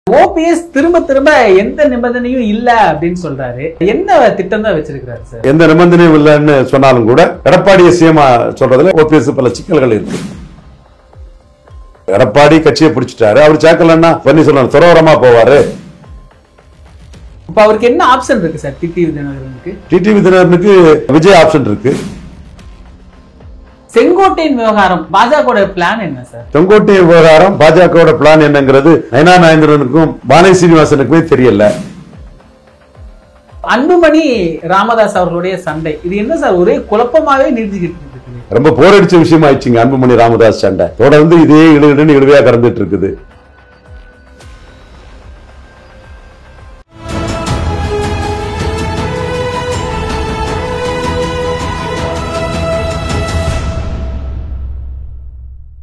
OPS திரும்ப திரும்ப எந்த நிபந்தனையும் இல்ல அப்படின்னு சொல்றாரு. என்ன திட்டம் தான் வச்சிருக்காரு சார்? எந்த நிபந்தனையும் இல்லைன்னு சொன்னாலும் கூட எடப்பாடியை சிஎம்மா சொல்றதுல ஓபிஎஸ் பல சிக்கல்கள் இருக்கு. எடப்பாடி கட்சியை பிடிச்சிட்டாரு, அவர் சேர்க்கலன்னா பன்னீர்செல்வம் துறவரமா போவாரு. இப்ப அவருக்கு என்ன ஆப்ஷன் இருக்கு சார்? டிடிவி தினகரனுக்கு விஜய் ஆப்ஷன் இருக்கு. செங்கோட்டையின் விவகாரம் பாஜக பிளான் என்ன சார்? செங்கோட்டையின் விவகாரம் பாஜக பிளான் என்னங்கிறது நயனா நாகேந்திரனுக்கும் பானை சீனிவாசனுக்குமே தெரியல. அன்புமணி ராமதாஸ் அவர்களுடைய சண்டை இது என்ன சார்? ஒரே குழப்பமாவே நீடிச்சுக்கிட்டு இருக்கு. ரொம்ப போரடிச்ச விஷயம் ஆயிடுச்சுங்க அன்புமணி ராமதாஸ் சண்டை. தொடர்ந்து இதே இழுவையா கடந்துட்டு இருக்குது.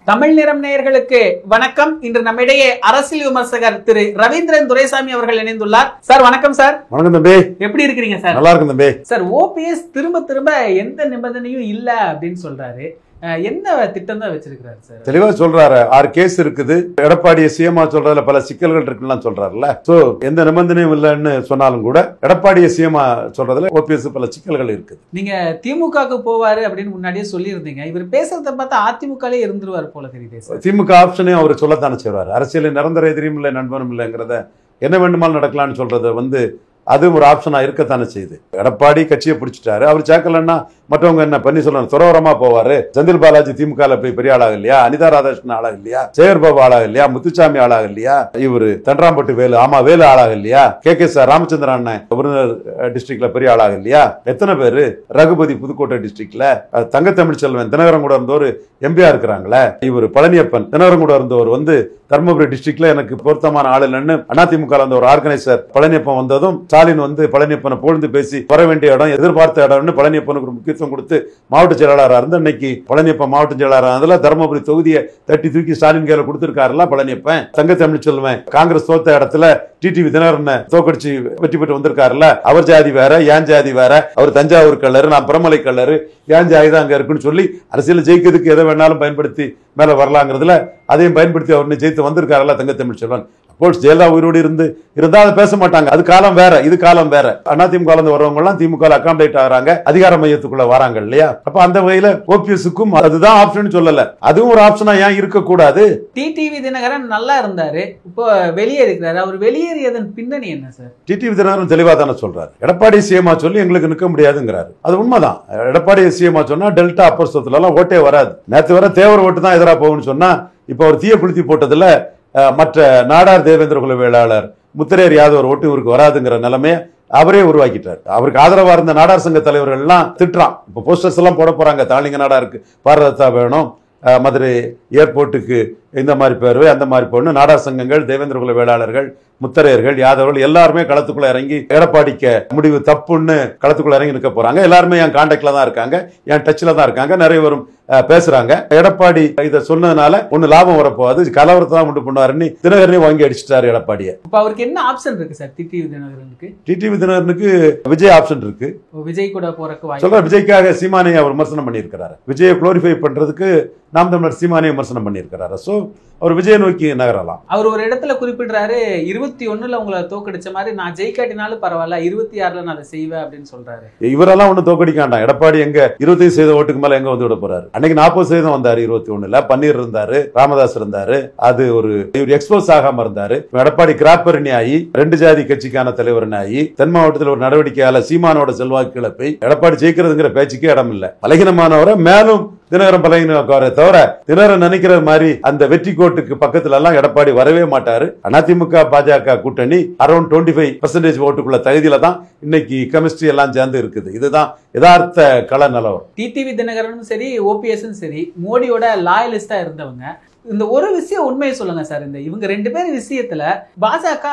தமிழ் நிறம் நேயர்களுக்கு வணக்கம். இன்று நம்மிடையே அரசியல் விமர்சகர் திரு ரவீந்திரன் துரைசாமி அவர்கள் இணைந்துள்ளார். சார் வணக்கம் சார். வணக்கம் தம்பி. எப்படி இருக்கிறீங்க சார்? நல்லா இருக்கும் தம்பி. சார், ஓபிஎஸ் திரும்ப திரும்ப எந்த நிபந்தனையும் இல்ல அப்படின்னு சொல்றாரு. என்ன திட்டம் தான் வச்சிருக்காரு சார்? தெளிவா சொல்றாரு. 6 கேஸ் இருக்குது. எடப்பாடியை சிஎம்மா சொல்றதுல பல சிக்கல்கள் இருக்குன்னு சொல்றாருல்ல. சோ எந்த நிபந்தனையும் இல்லைன்னு சொன்னாலும் கூட எடப்பாடியை சிஎம்மா சொல்றதுல ஓபிஎஸ் பல சிக்கல்கள் இருக்குது. நீங்க திமுகவுக்கு போவாரு அப்படின்னு முன்னாடியே சொல்லியிருந்தீங்க. இவர் பேசுறத பார்த்தா அதிமுகலே இருந்துருவாரு போல தெரியுது. திமுக ஆப்ஷனையும் அவர் சொல்லத்தானே செய்வார். அரசியல் நிரந்தர எதிரியும் இல்லை நண்பனும் இல்லைங்கிறத என்ன வேண்டுமாலும் நடக்கலாம்னு சொல்றத அது ஒரு ஆப்ஷனா இருக்கத்தானே செய்யுது. எடப்பாடி கட்சியை பிடிச்சிட்டாரு, அவர் சேர்க்கலன்னா மற்றவங்க என்ன பன்னீர்செல்வம் துறவரமா போவாரு. செந்தில் பாலாஜி திமுக போய் பெரிய ஆளாக இல்லையா? அனிதா ராதாகிருஷ்ணன் ஆளாக இல்லையா? சேகர்பாபு ஆளாக இல்லையா? முத்துசாமி ஆளாக இல்லையா? இவரு தண்டராம்பட்டு வேலு வேலு ஆளாக இல்லையா? கே.கே. ராமச்சந்திரன் அண்ணன் விருதுநகர் டிஸ்ட்ரிக்ட்ல பெரிய ஆளாக இல்லையா? எத்தனை பேரு? ரகுபதி புதுக்கோட்டை டிஸ்ட்ரிக்ட்ல, தங்கத்தமிழ் செல்வன் தினகரன் கூட இருந்தவர் எம்பியா இருக்கிறாங்களே. இவர் பழனியப்பன் தினகரன் கூட இருந்தவர் தர்மபுரி டிஸ்ட்ரிக்ட்ல எனக்கு பொருத்தமான ஆள் இல்லைன்னு அதிமுக ஒரு ஆர்கனைசர் பழனியப்பன் வந்ததும் ஸ்டாலின் பழனியப்பனை புகழ்ந்து பேசி வர வேண்டிய இடம், எதிர்பார்த்த இடம்னு பழனியப்பனுக்கு ஒரு முக்கியத்துவம் கொடுத்து மாவட்ட செயலாளராக இருந்து இன்னைக்கு பழனியப்பன் மாவட்ட செயலாளராக தர்மபுரி தொகுதியை தட்டி தூக்கி ஸ்டாலின் கையில கொடுத்திருக்காருல பழனியப்பன். தங்கத்தமிழ் செல்வன் காங்கிரஸ் தோத்த இடத்துல டிடிவி தினகரனை தோக்கடிச்சு வெற்றி பெற்று வந்திருக்காருல்ல. அவர் ஜாதி வேற, ஏன் ஜாதி வேற, அவர் தஞ்சாவூர் கல்லரு, நான் பிரமலை கல்லரு, ஏன் ஜாதி தான் அங்க இருக்குன்னு சொல்லி அரசியல் ஜெயிக்கிறதுக்கு எதை வேணாலும் பயன்படுத்தி மேல வரலாங்கிறதுல அதையும் பயன்படுத்தி அவர் ஜெயித்து வந்திருக்காருல்ல தங்கத்தமிழ் செல்வன். ஜெயலலிதா உயிரோடு இருந்தா அதை பேச மாட்டாங்க. அது காலம் வேற, இது காலம் வேற. அதிமுக வரவங்க எல்லாம் திமுக அகாமடேட் ஆகிறாங்க, அதிகார மையத்துக்குள்ள வராங்க இல்லையா? அப்ப அந்த வகையில ஓபிஎஸ்க்கும் அதுதான் ஆப்ஷன் சொல்லல. அதுவும் ஒரு ஆப்ஷனா ஏன் இருக்க கூடாது? டிடிவி தினகரன் நல்லா இருந்தாரு, இப்போ வெளியே இருக்கிறாரு. அவர் வெளியேறியதன் பின்னணி என்ன சார்? டிடிவி தினகரன் தெளிவா தானே சொல்றாரு. எடப்பாடி சிஎம்மா சொல்லி எங்களுக்கு நிற்க முடியாதுங்கிறாரு. அது உண்மைதான். எடப்பாடி சிஎம்மா சொன்னா டெல்டா அப்பர் சொத்துல எல்லாம் ஓட்டே வராது. நேற்று வர தேவர் ஓட்டு தான் எதிராக போகும்னு சொன்னா இப்ப அவர் தீய குளித்தி போட்டதுல மற்ற நாடார் தேவேந்திர குல வேளாளர் முத்திரையர் யாதவர் ஓட்டு இவருக்கு வராதுங்கிற நிலைமையை அவரே உருவாக்கிட்டார். அவருக்கு ஆதரவா இருந்த நாடார் சங்க தலைவர்கள் எல்லாம் திட்டுறான். இப்ப போஸ்டர்ஸ் எல்லாம் போட போறாங்க. தாளிங்க நாடாருக்கு பாரதத்தா வேணும், மதுரை ஏர்போர்ட்டுக்கு இந்த மாதிரி பேருவே அந்த மாதிரி போடணும். நாடார் சங்கங்கள், தேவேந்திர குல வேளாளர்கள், முத்தரையர்கள், யாதவர்கள் எல்லாருமே களத்துக்குள்ள இறங்கி எடப்பாடிக்க முடிவு தப்புன்னு களத்துக்குள்ள இறங்கி நிற்க போறாங்க. எல்லாருமே என் கான்டாக்ட்ல தான் இருக்காங்க, என் டச்ல தான் இருக்காங்க. நிறைய பேரும் பேசுறாங்க. எடப்பாடி இதை சொன்னதுனால ஒண்ணு லாபம் வரப்போகுது, கலவரத்தை தான் உண்டு பண்ணுவாருன்னு தினகரனே வாங்கி அடிச்சுட்டாரு எடப்பாடியை. இப்ப அவருக்கு என்ன ஆப்ஷன் இருக்கு சார்? டிடிவி தினகரனுக்கு விஜய் ஆப்ஷன் இருக்கு. விஜய் கூட போறதுக்கு சொல்ற விஜய்க்காக சீமானை அவர் விமர்சனம் பண்ணியிருக்கிறாரு. விஜயை குளோரிஃபை பண்றதுக்கு நாம் தமிழர் சீமானை விமர்சனம் பண்ணியிருக்கிறாரு. சோ அவர் விஜய் நோக்கி நகரலாம். அவர் ஒரு இடத்துல குறிப்பிடுறாரு, 21ல உங்களை தோக்கடிச்ச மாதிரி நான் ஜெயிக்காட்டினாலும் பரவாயில்ல, 26ல நான் அதை செய்வேன் அப்படின்னு சொல்றாரு. இவரெல்லாம் ஒண்ணு தோக்கடிக்காண்டாம். எடப்பாடி எங்க 25% ஓட்டுக்கு மேல எங்க வந்து விட போறாரு? அன்னைக்கு 40% வந்தாரு. 21ல பன்னீர் இருந்தாரு, ராமதாஸ் இருந்தாரு. அது இவர் எக்ஸ்போஸ் ஆகாம இருந்தாரு. எடப்பாடி கிராப்பரணி ஆகி 2 ஜாதி கட்சிக்கான தலைவரணி ஆகி தென் மாவட்டத்தில் ஒரு நடவடிக்கையால சீமானோட செல்வாக்கு இழப்பை எடப்பாடி ஜெயிக்கிறதுங்கிற பேச்சுக்கே இடம் இல்ல. பலகீனமானவரை மேலும் தினகரன் பலகீனக்காரரை தவிர தினகரன் நினைக்கிற மாதிரி அந்த வெற்றி கோட்டுக்கு பக்கத்துல எல்லாம் எடப்பாடி வரவே மாட்டாரு. அதிமுக பாஜக கூட்டணி அரௌண்ட் 25% ஓட்டுக்குள்ள தகுதியில தான் இன்னைக்கு கெமிஸ்ட்ரி எல்லாம் சேர்ந்து இருக்குது. இதுதான் யதார்த்த கள நிலவரம். டிடிவி தினகரனும் சரி, ஓபிஎஸும் சரி, மோடியோட லாயலிஸ்டா இருந்தவங்க. இந்த ஒரு விஷயம் உண்மையை சொல்லுங்க சார், இவங்க 2 பேர் விஷயத்துல பாஜக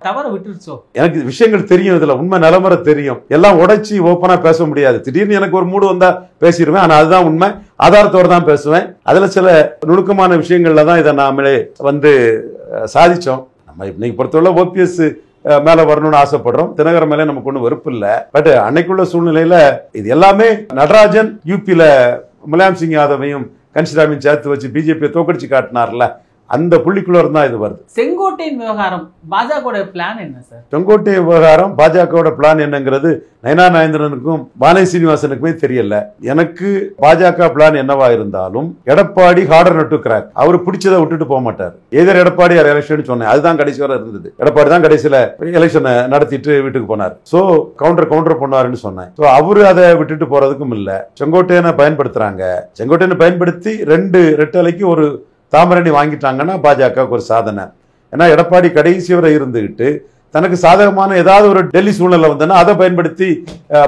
தவற விட்டுருச்சோ? எனக்கு விஷயங்கள் தெரியும், இதுல உண்மை நிலவர தெரியும். எல்லாம் உடைச்சி ஓப்பனா பேச முடியாது. திடீர்னு எனக்கு ஒரு மூடு வந்தா பேசிடுவேன். ஆனா அதுதான் உண்மை, ஆதாரத்தோட தான் பேசுவேன். அதுல சில நுணுக்கமான விஷயங்கள்ல தான் இதை நாமளே சாதிச்சோம். நம்ம இன்னைக்கு பொறுத்தவரை ஓபிஎஸ் மேல வரணும்னு ஆசைப்படுறோம். தினகரன் மேல நமக்கு ஒன்றும் வெறுப்பு இல்லை. பட் அன்னைக்குள்ள சூழ்நிலையில இது எல்லாமே நடராஜன் யூபியில முலாயம் சிங் யாதவையும் கன்சிடாமின் சேர்த்து வச்சு பிஜேபியை தோக்கடிச்சு காட்டினார்ல, அந்த புள்ளிக்குள்ள தான் இது வருது. செங்கோட்டையின் விவகாரம் பாஜக பிளான் என்ன சார்? செங்கோட்டை விவகாரம் பாஜக பிளான் என்னங்கிறது நயனா நாகேந்திரனுக்கும் வானதி சீனிவாசனுக்குமே தெரியல. எனக்கு பாஜக பிளான் என்னவா இருந்தாலும் எடப்பாடி ஹார்டர் நட்டு கிராக், அவர் பிடிச்சதை விட்டுட்டு போக மாட்டார். எதிர் எடப்பாடி எலெக்ஷன் சொன்னேன், அதுதான் கடைசி வரை இருந்தது. எடப்பாடி தான் கடைசியில எலெக்ஷனை நடத்திட்டு வீட்டுக்கு போனார். சோ கவுண்டர் பண்ணுவாருன்னு சொன்னேன். அவரு அதை விட்டுட்டு போறதுக்கும் இல்ல. செங்கோட்டையனை பயன்படுத்துறாங்க. செங்கோட்டையனை பயன்படுத்தி 2 ரெட்டலைக்கு ஒரு தாமரணி வாங்கிட்டாங்கன்னா பாஜக ஒரு சாதனை. ஏன்னா எடப்பாடி கடைசி வரை இருந்துகிட்டு தனக்கு சாதகமான ஏதாவது ஒரு டெல்லி சூழ்நிலை வந்தனா அதை பயன்படுத்தி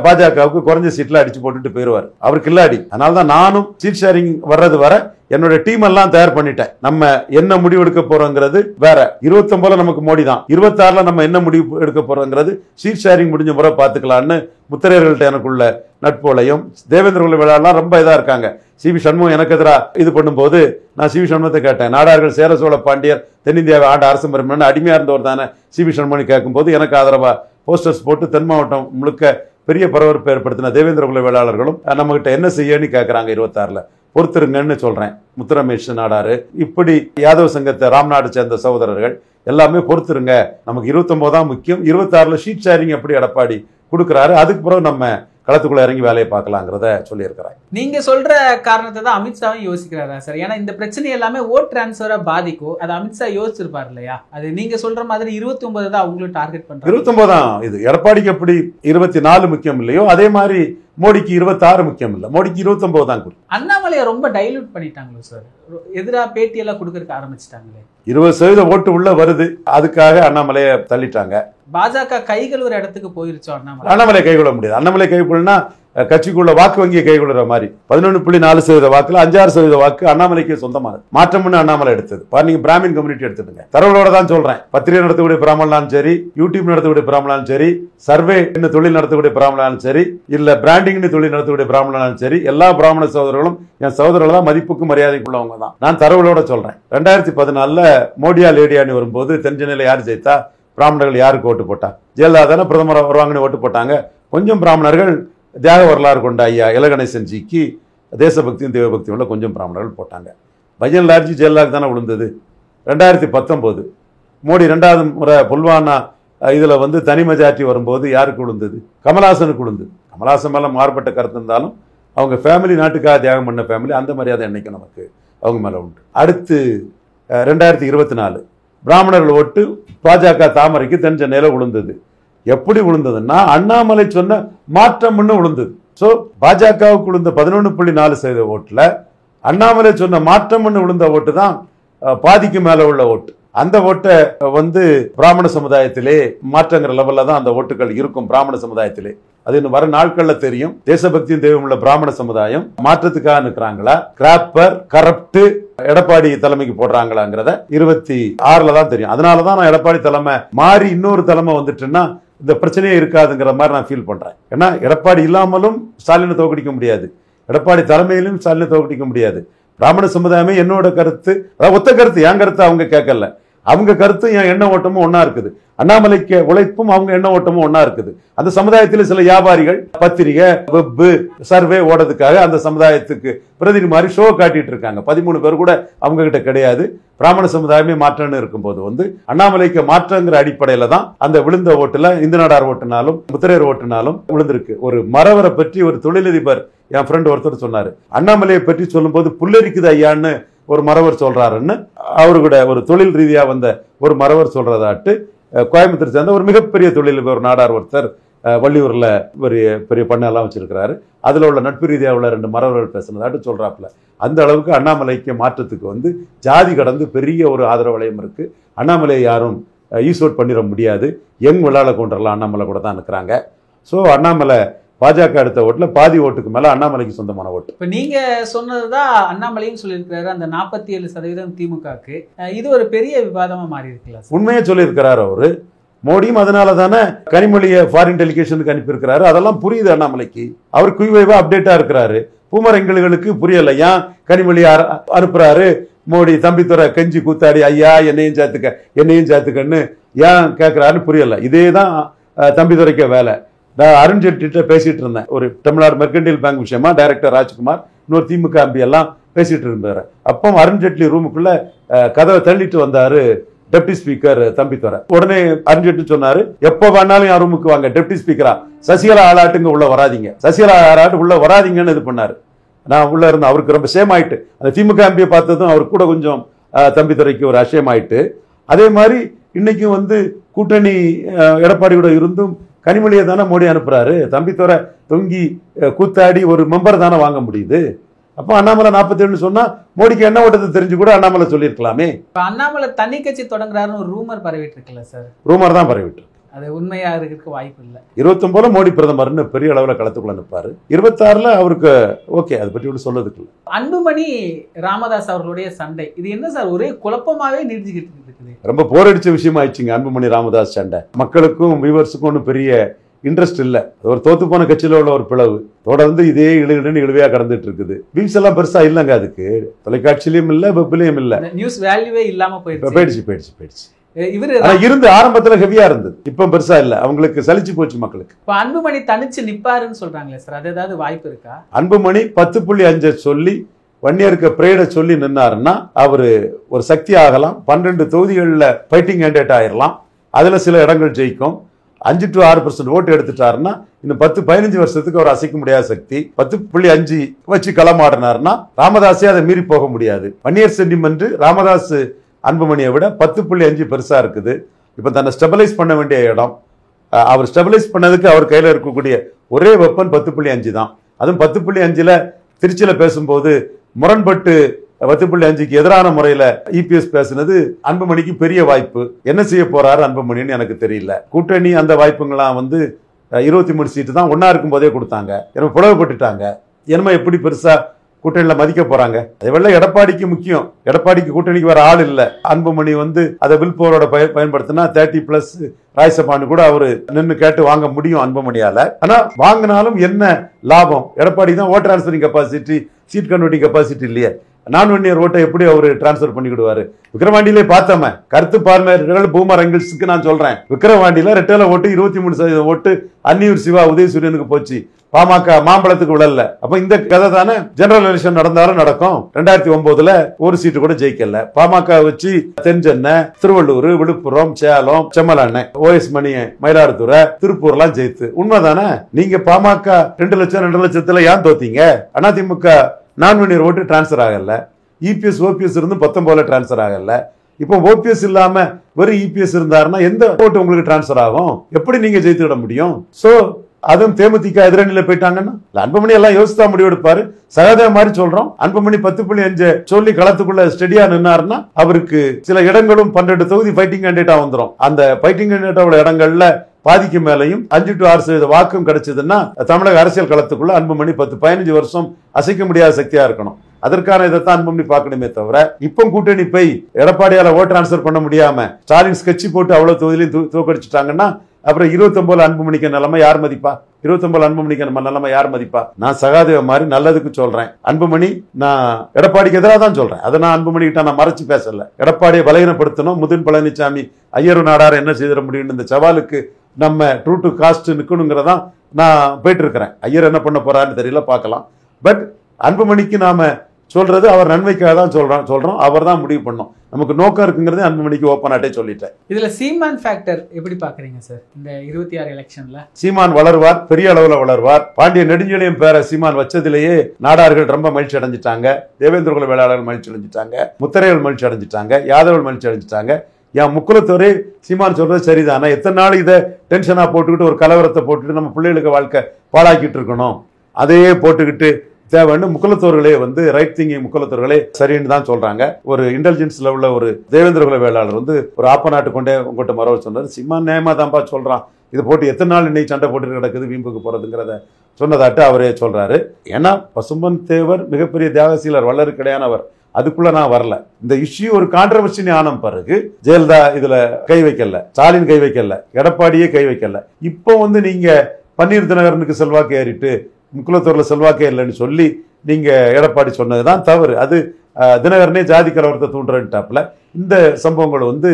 பாஜகவுக்கு குறைஞ்ச சீட்ல அடிச்சு போட்டுட்டு போயிருவார். அவர் கில்லாடி. அதனாலதான் நானும் சீட் ஷேரிங் வர்றது வர என்னோட டீம் எல்லாம் தயார் பண்ணிட்டேன். நம்ம என்ன முடிவு எடுக்க போறோங்கிறது வேற. 29 நமக்கு மோடி தான், 26 நம்ம என்ன முடிவு எடுக்க போறோங்கிறது சீட் ஷேரிங் முடிஞ்ச முறை பாத்துக்கலாம்னு முத்திரையர்கள்ட்ட எனக்குள்ள நட்போலையும் தேவேந்திர குல வேளாளர்லாம் ரொம்ப இதா இருக்காங்க. சிவி சண்முகம் எனக்கு எதிராக இது பண்ணும்போது நான் சிவி சண்முகத்தை கேட்டேன். நாடார்கள் சேர சோழ பாண்டியர் தென்னிந்தியாவை ஆண்ட அரசு மரபு அடிமையா இருந்தவர் தானே சிவி சண்முகம் கேட்கும்போது எனக்கு ஆதரவா போஸ்டர்ஸ் போட்டு தென் மாவட்டம் முழுக்க பெரிய பரபரப்பு ஏற்படுத்தின தேவேந்திர குல வேளாளர்களும் நம்ம கிட்ட என்ன செய்யன்னு கேட்கறாங்க. 26 பொறுத்திருங்கன்னு சொல்றேன். முத்துரமேஷ் நாடாரு, இப்படி யாதவ் சங்கத்தை ராம்நாடு சேர்ந்த சகோதரர்கள் எல்லாமே பொறுத்திருங்க, நமக்கு 29 தான் முக்கியம், 26 ஷீட் ஷேரிங் எப்படி எடப்பாடி கொடுக்குறாரு, அதுக்கு பிறகு நம்ம களத்துக்குள்ள இறங்கி வேலையை பார்க்கலாங்கிறத சொல்லியிருக்கிறாங்க. நீங்க சொல்ற காரணத்தை தான் அமித்ஷாவும் யோசிக்கிறாரா சார்? ஏன்னா இந்த பிரச்சனை எல்லாமே ஓட் டிரான்ஸ்ஃபரா பாதிக்கும், அது அமித்ஷா யோசிச்சிருப்பாரு இல்லையா? அது நீங்க சொல்ற மாதிரி 29 தான் அவங்களும் டார்கெட் பண்றாங்க. 29 தான் இது. எடப்பாடிக்கு எப்படி 24 முக்கியம் இல்லையோ அதே மாதிரி மோடிக்கு 26 முக்கியம் இல்ல, மோடிக்கு 29 தான். அண்ணாமலையை ரொம்ப டைலூட் பண்ணிட்டாங்களோ சார், எதிராக பேட்டியெல்லாம் கொடுக்கறதுக்கு ஆரம்பிச்சிட்டாங்களே. 20% ஓட்டு உள்ள வருது, அதுக்காக அண்ணாமலையை தள்ளிட்டாங்க. பாஜக கைகள் ஒரு இடத்துக்கு போயிருச்சோ அண்ணாமலை கைகொள்ள முடியாது. அண்ணாமலை கைகொள்ளனா கட்சிக்குள்ள வாக்கு வங்கியை கைகொள்ற மாதிரி 11.4% வாக்குல 5-6% வாக்கு அண்ணாமலைக்கு சொந்தமானது. மாற்றம்னு அண்ணாமலை எடுத்தது. நீங்க பிராமின் கம்யூனிட்டி எடுத்துடுங்க. தரவுகளோட தான் சொல்றேன். பத்திரிகை நடத்தக்கூடிய பிராமணாலும் சரி, யூடியூப் நடத்தக்கூடிய பிராமணாலும் சரி, சர்வே தொழில் நடத்தக்கூடிய பிராமணாலும் சரி, இல்ல பிராண்டிங் தொழில் நடத்தக்கூடிய பிராமணாலும் சரி, எல்லா பிராமண சகோதரர்களும் என் சகோதரர்கள் தான், மதிப்புக்கும் மரியாதைக்குள்ளவங்க தான். நான் தரவுகளோட சொல்றேன். 2014 மோடியா லேடியான்னு வரும்போது தென்சென்னையில யார் ஜெயித்தா, பிராமணர்கள் யாருக்கு ஓட்டு போட்டா? ஜெயலலிதா தானே பிரதமர் வருவாங்கன்னு ஓட்டு போட்டாங்க. கொஞ்சம் பிராமணர்கள் தியாக வரலாறு கொண்ட ஐயா இலகணேசன் ஜிக்கு தேசபக்தியும் தேவபக்தியும் உள்ள கொஞ்சம் பிராமணர்கள் போட்டாங்க. பஜன் லார்ஜி ஜெயலலிதா தானே விழுந்தது. 2019 மோடி 2வது முறை புல்வானா இதுல தனி மெஜாரிட்டி வரும்போது யாருக்கு விழுந்தது? கமல்ஹாசனுக்கு விழுந்தது. கமல்ஹாசன் மேல மாறுபட்ட கருத்து இருந்தாலும் அவங்க ஃபேமிலி நாட்டுக்காக தியாகம் பண்ண ஃபேமிலி, அந்த மரியாதை என்னைக்கு நமக்கு அவங்க மேல உண்டு. அடுத்து 2024 பிராமணர்கள் ஓட்டு பாஜக தாமரைக்கு தென் சென்னையில விழுந்தது. எப்படி விழுந்ததுன்னா அண்ணாமலை சொன்ன மாற்றம்னு விழுந்தது. சோ பாஜகவுக்கு விழுந்த 11.4% ஓட்டுல அண்ணாமலை சொன்ன மாற்றம்னு விழுந்த ஓட்டு தான் பாதிக்கு மேல உள்ள ஓட்டு. அந்த ஓட்டை பிராமண சமுதாயத்திலே மாற்றங்கிற லெவல்ல தான் அந்த ஓட்டுகள் இருக்கும். பிராமண சமுதாயத்திலே அது இன்னும் வர நாட்கள்ல தெரியும். தேசபக்தியும் தெய்வம் உள்ள பிராமண சமுதாயம் மாற்றத்துக்காக நிற்கிறாங்களா, கிராப்பர் கரப்ட் எடப்பாடி தலைமைக்கு போடுறாங்களாங்கிறத 26 தான் தெரியும். அதனாலதான் நான் எடப்பாடி தலைமை மாறி இன்னொரு தலைமை வந்துட்டுன்னா இந்த பிரச்சனையே இருக்காதுங்கிற மாதிரி நான் ஃபீல் பண்றேன். ஏன்னா எடப்பாடி இல்லாமலும் ஸ்டாலினை தோக்கடிக்க முடியாது, எடப்பாடி தலைமையிலும் ஸ்டாலினை தோக்கடிக்க முடியாது. பிராமண சமுதாயமே என்னோட கருத்து, அதாவது ஒத்த கருத்து, என் கருத்து அவங்க கேட்கல, அவங்க கருத்து என் எண்ண ஓட்டமும் ஒன்னா இருக்குது. அண்ணாமலைக்கு உழைப்பும் அவங்க எண்ண ஓட்டமும் ஒன்னா இருக்குது. அந்த சமுதாயத்தில் சில வியாபாரிகள் பத்திரிகை வெப் சர்வே ஓடுறதுக்காக அந்த சமுதாயத்துக்கு பிரதிநிதி மாதிரி ஷோ காட்டிட்டு இருக்காங்க. 13 பேர் கூட அவங்க கிட்ட கிடையாது. பிராமண சமுதாயமே மாற்றம்னு இருக்கும்போது அண்ணாமலைக்கு மாற்றங்கிற அடிப்படையில தான் அந்த விழுந்த ஓட்டுல இந்து நாடார் ஓட்டுனாலும் முத்திரையர் ஓட்டுனாலும் விழுந்திருக்கு. ஒரு மறவரை பற்றி ஒரு தொழிலதிபர் என் ஃப்ரெண்ட் ஒருத்தர் சொன்னாரு, அண்ணாமலையை பற்றி சொல்லும் போது புல்லரிக்குது ஐயான்னு ஒரு மறவர் சொல்றாருன்னு. அவரு கூட ஒரு தொழில் ரீதியா வந்த ஒரு மறவர் சொல்றதாட்டு கோயம்புத்தூர் சேர்ந்த ஒரு மிகப்பெரிய தொழிலதிபர் ஒரு நாடார் ஒருத்தர் வள்ளியூர்ல ஒரு பெரிய பண்ணெல்லாம் வச்சிருக்கிறாரு. அதுல உள்ள நட்பு ரீதியா உள்ள 2 மறவர்கள் பேசுனதாட்டு சொல்றாப்புல. அந்த அளவுக்கு அண்ணாமலைக்கு மாற்றத்துக்கு ஜாதி கடந்து பெரிய ஒரு ஆதரவு வளையம் இருக்கு. அண்ணாமலையை யாரும் ஈஸோட் பண்ணிட முடியாது. யங் விழால கொண்டரலாம் அண்ணாமலை கூட தான் இருக்கிறாங்க. ஸோ அண்ணாமலை பாஜக எடுத்த ஓட்டுல பாதி ஓட்டுக்கு மேல அண்ணாமலைக்கு சொந்தமான ஓட்டு. இப்ப நீங்க சொன்னதுதான் அண்ணாமலையும் சொல்லியிருக்கிறாரு, அந்த 47% திமுகக்கு. இது ஒரு பெரிய விவாதமா மாறி இருக்குல்ல? உண்மையே சொல்லியிருக்கிறாரு அவரு. மோடியும் அதனால தானே கனிமொழியை ஃபாரின் டெலிகேஷனுக்கு அனுப்பியிருக்கிறாரு. அதெல்லாம் புரியுது அண்ணாமலைக்கு. அவர் குயிவைவா அப்டேட்டா இருக்கிறாரு. பூமரங்களுக்கு புரியல ஏன் கனிமொழி அனுப்புறாரு. மோடி தம்பித்துறை கெஞ்சி கூத்தாடி ஐயா என்னையும் சேர்த்துக்கன்னு ஏன் கேட்கிறாருன்னு புரியல. இதேதான் தம்பித்துறைக்க வேலை. நான் அருண் ஜேட்லிட்ட பேசிட்டு இருந்தேன் ஒரு தமிழ்நாடு மெர்கன்டைல் பேங்க் விஷயமா. டைரக்டர் ராஜ்குமார், இன்னொரு திமுக எம்பி எல்லாம் பேசிட்டு இருந்தாரு. அப்போ அருண்ஜேட்லி ரூமுக்குள்ள கதவை தள்ளிட்டு வந்தாரு டெப்டி ஸ்பீக்கர் தம்பிதுரை. உடனே அருண்ஜேட்லி சொன்னாரு, எப்ப வேணாலும் என் ரூமுக்கு வாங்க, டெப்டி ஸ்பீக்கரா சசிகலா ஆளாட்டுங்க உள்ள வராதிங்க, சசிகலா ஆளாட்டு உள்ள வராதிங்கன்னு இது பண்ணாரு. நான் உள்ள இருந்தேன். அவருக்கு ரொம்ப சேம் ஆயிட்டு. அந்த திமுக எம்பியை பார்த்ததும் அவர் கூட கொஞ்சம் தம்பிதுரைக்கு ஒரு அஷயம் ஆயிட்டு. அதே மாதிரி இன்னைக்கும் வந்து கூட்டணி எடப்பாடியோட இருந்தும் கனிமொழியை தானே மோடி அனுப்புறாரு. தம்பிதுரை தொங்கி கூத்தாடி ஒரு மெம்பர் தானே வாங்க முடியுது. அப்போ அண்ணாமலை 47 சொன்னா மோடிக்கு என்ன ஓட்டத்தை தெரிஞ்சு கூட அண்ணாமலை சொல்லியிருக்கலாமே. அண்ணாமலை தனி கட்சி தொடங்குறாருன்னு ஒரு ரூமர் பரவிட்டு இருக்குல்ல சார்? ரூமர் தான் பரவிட்டு, அது உண்மையா இருக்கிறதுக்கு வாய்ப்பு இல்லை. 29 மோடி பிரதமர்னு பெரிய அளவில் களத்துக்குள்ள நிற்பாரு. 26 அவருக்கு ஓகே, அதை பற்றி ஒன்று சொல்லதுக்கு. அன்புமணி ராமதாஸ் அவர்களுடைய சண்டை இது என்ன சார் ஒரே குழப்பமாவே நீடிச்சுக்கிட்டு இருக்குது? ரொம்ப போரடிச்ச விஷயம் ஆயிடுச்சுங்க அன்புமணி ராமதாஸ் சண்டை. மக்களுக்கும் வியூவர்ஸுக்கும் ஒன்றும் பெரிய இன்ட்ரெஸ்ட் இல்லை. ஒரு தோத்து போன கட்சியில் உள்ள ஒரு பிளவு தொடர்ந்து இதே இழுவையா கடந்துட்டு இருக்குது. வியூஸ் எல்லாம் பெருசா இல்லைங்க. அதுக்கு தொலைக்காட்சியிலையும் இல்லை, வெப்லையும் இல்லை, நியூஸ் வேல்யூவே இல்லாம போயிடுச்சு. இவரு இருந்து ஆரம்பத்துல ஹெவியா இருந்தது, இப்ப பெருசா இல்ல. அவங்களுக்கு சலிச்சு போச்சு மக்களுக்கு. இப்ப அன்புமணி தனிச்சு நிப்பாருன்னு சொல்றாங்களே சார், அது ஏதாவது வாய்ப்பு இருக்கா? அன்புமணி 10.5 சொல்லி வன்னியருக்கு பிரேட சொல்லி நின்னாருன்னா அவரு ஒரு சக்தி ஆகலாம். 12 தொகுதிகளில் ஃபைட்டிங் கேண்டிடேட் ஆயிரலாம். அதுல சில இடங்கள் ஜெயிக்கும். 5 to 6% ஓட்டு எடுத்துட்டாருன்னா இன்னும் 10-15 வருஷத்துக்கு அவர் அசைக்க முடியாத சக்தி. 10.5 வச்சு களமாடினாருன்னா ராமதாஸே அதை மீறி போக முடியாது. வன்னியர் சென்டிமெண்ட் ராமதாஸ் அன்புமணியை விட 10.5 பெருசா இருக்குது. இப்ப தன்னை ஸ்டெபிலைஸ் பண்ண வேண்டிய இடம். அவர் ஸ்டெபிலைஸ் பண்ணதுக்கு அவர் கையில இருக்கக்கூடிய ஒரே வெப்பன் 10.5 தான். அதுவும் 10.5ல திருச்சியில பேசும்போது முரண்பட்டு 10.5க்கு எதிரான முறையில இபிஎஸ் பேசுனது அன்புமணிக்கு பெரிய வாய்ப்பு. என்ன செய்ய போறாரு அன்புமணின்னு எனக்கு தெரியல. கூட்டணி அந்த வாய்ப்புங்களாம் வந்து 23 சீட்டு தான் ஒன்னா இருக்கும் போதே கொடுத்தாங்க. என்ன புலவப்பட்டுட்டாங்க. என்னமா எப்படி பெருசா கூட்டணியில மதிக்க போறாங்க? அதேவேளை எடப்பாடிக்கு முக்கியம். எடப்பாடிக்கு கூட்டணிக்கு வர ஆள் இல்ல. அன்புமணி வந்து அதை வில் போரோட பயன்படுத்தினா 30+ ராஜ்சபான்னு கூட அவரு நின்று கேட்டு வாங்க முடியும் அன்புமணியால. ஆனா வாங்கினாலும் என்ன லாபம்? எடப்பாடி தான் vote transferring capacity, seat converting capacity இல்லையே. நான் வன்னியர் ஓட்டை எப்படி அவரு டிரான்ஸ்பர் பண்ணிக்கிடுவாரு? விக்கிரவாண்டியிலே பார்த்தோமே, கருத்து பார்வையாளர்கள் பூமர் எங்கிள்ஸுக்கு நான் சொல்றேன், விக்கிரவாண்டியில ரெட்டேல ஓட்டு 23% ஓட்டு அன்னியூர் சிவா உதயசூரியனுக்கு போச்சு. பாமக மாம்பழத்துக்கு விழல. அப்ப இந்த கதை தானே ஜெனரல் எலெக்ஷன் நடந்தாலும் நடக்கும். 2009ல ஒரு சீட்டு கூட ஜெயிக்கல. பாமக வச்சு தென்சென்னை, திருவள்ளூர், விழுப்புரம், சேலம், செம்மலாண்ணை, OS மணி, மயிலாடுதுறை, திருப்பூர்லாம் ஜெயித்து. உண்மைதானே? நீங்க பாமக 2 லட்சம் 2 லட்சத்துல ஏன் தோத்தீங்க? அதிமுக நான்வெனியர் ஓட்டு டிரான்ஸ்பர் ஆகல. இபிஎஸ் ஓபிஎஸ் இருந்து 19 டிரான்ஸ்பர் ஆகல. இப்போ ஓபிஎஸ் இல்லாம வெறும் இபிஎஸ் இருந்தாருன்னா எந்த ஓட்டு உங்களுக்கு டிரான்ஸ்பர் ஆகும்? எப்படி நீங்க ஜெயித்து விட முடியும்? சோ அதுவும் தேமுதிக எதிரணியில போயிட்டாங்கன்னா அன்புமணி எல்லாம் யோசித்தா முடிவெடுப்பாரு. சகதேவ மாதிரி சொல்றோம். அன்புமணி 10.5 சொல்லி களத்துக்குள்ள ஸ்டெடியா நின்னாருன்னா அவருக்கு சில இடங்களும் 12 தொகுதி ஃபைட்டிங் கேண்டிடேட்டா வந்துடும். அந்த ஃபைட்டிங் கேண்டிடேட்டோட இடங்கள்ல பாதிக்கு மேலையும் 5 to 6% வாக்கும் கிடைச்சதுன்னா தமிழக அரசியல் களத்துக்குள்ள அன்புமணி 10-15 வருஷம் அசைக்க முடியாத சக்தியா இருக்கணும். அதற்கான இதைத்தான் அன்புமணி பார்க்கணுமே தவிர இப்போ கூட்டணி போய் எடப்பாடியால ஓட் டிரான்ஸ்பர் பண்ண முடியாம ஸ்டாலின் ஸ்கெட்சி போட்டு அவ்வளவு தொகுதியிலையும் தோக்கடிச்சுட்டாங்கன்னா அப்புறம் 29 அன்புமணிக்கு நிலைமை யார் மதிப்பா? 29 அன்புமணிக்கு நிலைமை யார் மதிப்பா? நான் சகாதேவ மாதிரி நல்லதுக்கு சொல்றேன். அன்புமணி நான் எடப்பாடிக்கு எதிராக தான் சொல்றேன். அதை நான் அன்புமணி கிட்ட நான் மறைச்சு பேசல. எடப்பாடியை பலகீனப்படுத்தணும். முதின் பழனிசாமி ஐயரு நாடார் என்ன செய்திட முடியும்? இந்த சவாலுக்கு நம்ம ட்ரூ டு காஸ்ட் நிற்கணுங்கிறதான் நான் போயிட்டு இருக்கிறேன். ஐயர் என்ன பண்ண போறாருன்னு தெரியல, பார்க்கலாம். பட் அன்புமணிக்கு நாம சொல்றது அவர் நன்மைக்காக தான் சொல்றோம். அவர் தான் முடிவு பண்ணோம். நமக்கு நோக்கம் இருக்குங்கிறது அன்புமணிக்கு ஓப்பனாட்டே சொல்லிட்டேன். இதுல சீமான் ஃபேக்டர் எப்படி பாக்குறீங்க சார்? இந்த 26 எலெக்ஷன்ல சீமான் வளர்வார், பெரிய அளவுல வளர்வார். பாண்டிய நெடுஞ்செழியன் பேரை சீமான் வச்சதிலேயே நாடார்கள் ரொம்ப மகிழ்ச்சி அடைஞ்சிட்டாங்க. தேவேந்திர குல வேளாளர்கள் மகிழ்ச்சி அடைஞ்சிட்டாங்க. முத்தரைகள் மகிழ்ச்சி அடைஞ்சிட்டாங்க. யாதவர்கள் மகிழ்ச்சி அடைஞ்சிட்டாங்க. என் முக்குலத்தோரே சீமான் சொல்றது சரிதானா? எத்தனை நாள் இதை டென்ஷனா போட்டுக்கிட்டு ஒரு கலவரத்தை போட்டுக்கிட்டு நம்ம பிள்ளைகளுக்கு வாழ்க்கை பாழாக்கிட்டு இருக்கணும்? அதையே போட்டுக்கிட்டு தேவைன்னு முக்குலத்தோர்களே வந்து ரைட் திங்கிங் முக்குலத்தோர்களே சரின்னு தான் சொல்றாங்க. ஒரு இன்டெலிஜென்ஸ்ல உள்ள ஒரு தேவேந்திர குல வேளாளர் வந்து ஒரு ஆப்பநாட்டு கொண்டே உங்கள்கிட்ட மரவ சொன்னார். சீமான் நேமா தான்ப்பா சொல்றான். இதை போட்டு எத்தனை நாள் இன்னைக்கு சண்டை போட்டு கிடக்குது வீம்புக்கு போறதுங்கிறத சொன்னதாட்டு அவரே சொல்றாரு. ஏன்னா பசும்பன் தேவர் மிகப்பெரிய தியாகசீலர், வல்லருக்கிடையானவர். அதுக்குள்ள நான் வரல. இந்த இஷ்யூ ஒரு கான்ட்ரவர்சி ஆன பிறகு ஜெயலலிதா இதுல கை வைக்கல, ஸ்டாலின் கை வைக்கல, எடப்பாடியே கை வைக்கல. இப்போ வந்து நீங்க பன்னீர் தினகரனுக்கு செல்வாக்கு ஏறிட்டு முக்குலத்தூர்ல செல்வாக்கே இல்லைன்னு சொல்லி நீங்க எடப்பாடி சொன்னதுதான் தவறு. அது தினகரனே ஜாதி கலவரத்தை தூண்டுறன்ட்டாப்ல. இந்த சம்பவங்கள் வந்து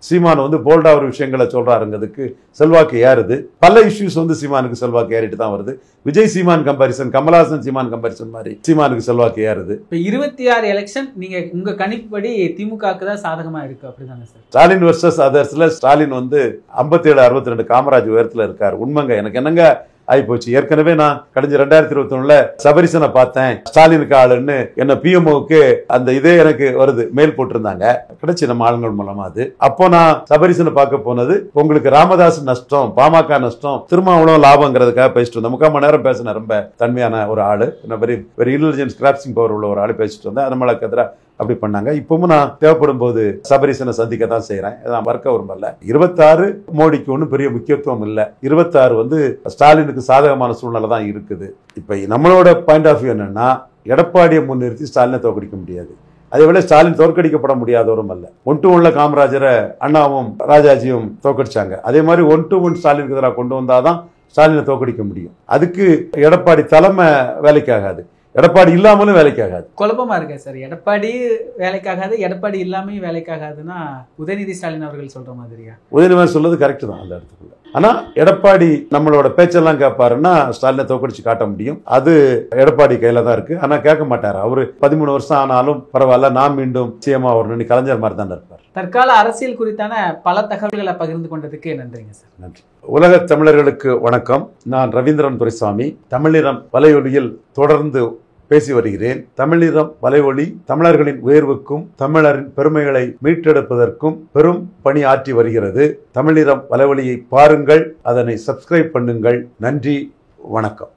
சீமான் வந்து போல்டா ஒரு விஷயங்களை சொல்றாருங்கிறதுக்கு செல்வாக்கு ஏறுது. பல இஷ்யூஸ் வந்து சீமானுக்கு செல்வாக்கு ஏறிட்டு தான் வருது. விஜய் சீமான் கம்பாரிசன், கமலஹாசன் சீமான் கம்பாரிசன் மாதிரி சீமானுக்கு செல்வாக்கு ஏறுது. இப்போ 26 எலெக்ஷன் நீங்க உங்க கணிப்புப்படி திமுகவுக்கு தான் சாதகமா இருக்கு அப்படிதானே சார்? ஸ்டாலின் வர்சஸ் அதர்ஸ்ல ஸ்டாலின் வந்து 57-62 காமராஜ் உயரத்துல இருக்காரு. உண்மைங்க. எனக்கு என்னங்க ஆயிப்போச்சு. ஏற்கனவே நான் கடைஞ்ச 2021 சபரிசனை பார்த்தேன், ஸ்டாலினுக்கு ஆளுன்னு என்ன பிஎம்ஓக்கு அந்த இதே எனக்கு வருது, மெயில் போட்டிருந்தாங்க. கிடைச்சி நம்ம ஆளுங்கள் மூலமா அது. அப்போ நான் சபரிசனை பார்க்க போனது உங்களுக்கு ராமதாஸ் நஷ்டம், பாமக நஷ்டம், திருமாவளவன் லாபங்கிறதுக்காக பேசிட்டு வந்தேன். 3/4 மணி நேரம் பேசின ரொம்ப தன்மையான ஒரு ஆளு, வெரி இன்டெலிஜென்ஸ் கிராப்சிங் பவர் உள்ள ஒரு ஆளு பேசிட்டு வந்தேன். நம்மளுக்கு எதிராக அப்படி பண்ணாங்க. இப்பவும் நான் தேவைப்படும் போது சபரிசனை சந்திக்க தான் செய்யறேன். நான் மறக்க விரும்பல. 26 மோடிக்கு ஒன்றும் பெரிய முக்கியத்துவம் இல்லை. 26 வந்து ஸ்டாலினுக்கு சாதகமான சூழ்நிலை தான் இருக்குது. இப்ப நம்மளோட பாயிண்ட் ஆஃப் வியூ என்னன்னா, எடப்பாடியை முன்னிறுத்தி ஸ்டாலினை தோற்கடிக்க முடியாது. அதே வேளை ஸ்டாலின் தோற்கடிக்கப்பட முடியாதவரும் அல்ல. 1-1 காமராஜரை அண்ணாவும் ராஜாஜியும் தோற்கடிச்சாங்க. அதே மாதிரி 1-1 ஸ்டாலினுக்கு எதிராக கொண்டு வந்தாதான் ஸ்டாலினை தோற்கடிக்க முடியும். அதுக்கு எடப்பாடி தலைமை வேலைக்காகாது, எடப்பாடி இல்லாமலும் வேலைக்காகாது. குழப்பமா இருக்கா சார்? எடப்பாடி வேலைக்காகாது, எடப்பாடி இல்லாமையும் வேலைக்காகாதுன்னா உதயநிதி ஸ்டாலின் அவர்கள் சொல்ற மாதிரியா? உதயநிதி சொல்றது கரெக்ட் தான் அந்த இடத்துக்குள்ள. ஆனா எடப்பாடி நம்மளோட பேச்செல்லாம் கேட்பாருன்னா ஸ்டாலினை தோக்கடிச்சு காட்ட முடியும். அது எடப்பாடி கையில தான் இருக்கு. ஆனா கேட்க மாட்டாரு. அவரு 13 வருஷம் ஆனாலும் பரவாயில்ல, நான் மீண்டும் சிஎம்மா வரணும்னு கலைஞர் மாதிரி தான் இருப்பார். தற்கால அரசியல் குறித்தான பல தகவல்களை பகிர்ந்து கொண்டதுக்கு நன்றிங்க சார். நன்றி. உலக தமிழர்களுக்கு வணக்கம். நான் ரவீந்திரன் துரைசாமி. தமிழினம் வலையொலியில் தொடர்ந்து பேசி வருகிறேன். தமிழினம் வலையொலி தமிழர்களின் உயர்வுக்கும் தமிழரின் பெருமைகளை மீட்டெடுப்பதற்கும் பெரும் பணி ஆற்றி வருகிறது. தமிழினம் வலையொலியை பாருங்கள், அதனை சப்ஸ்கிரைப் பண்ணுங்கள். நன்றி, வணக்கம்.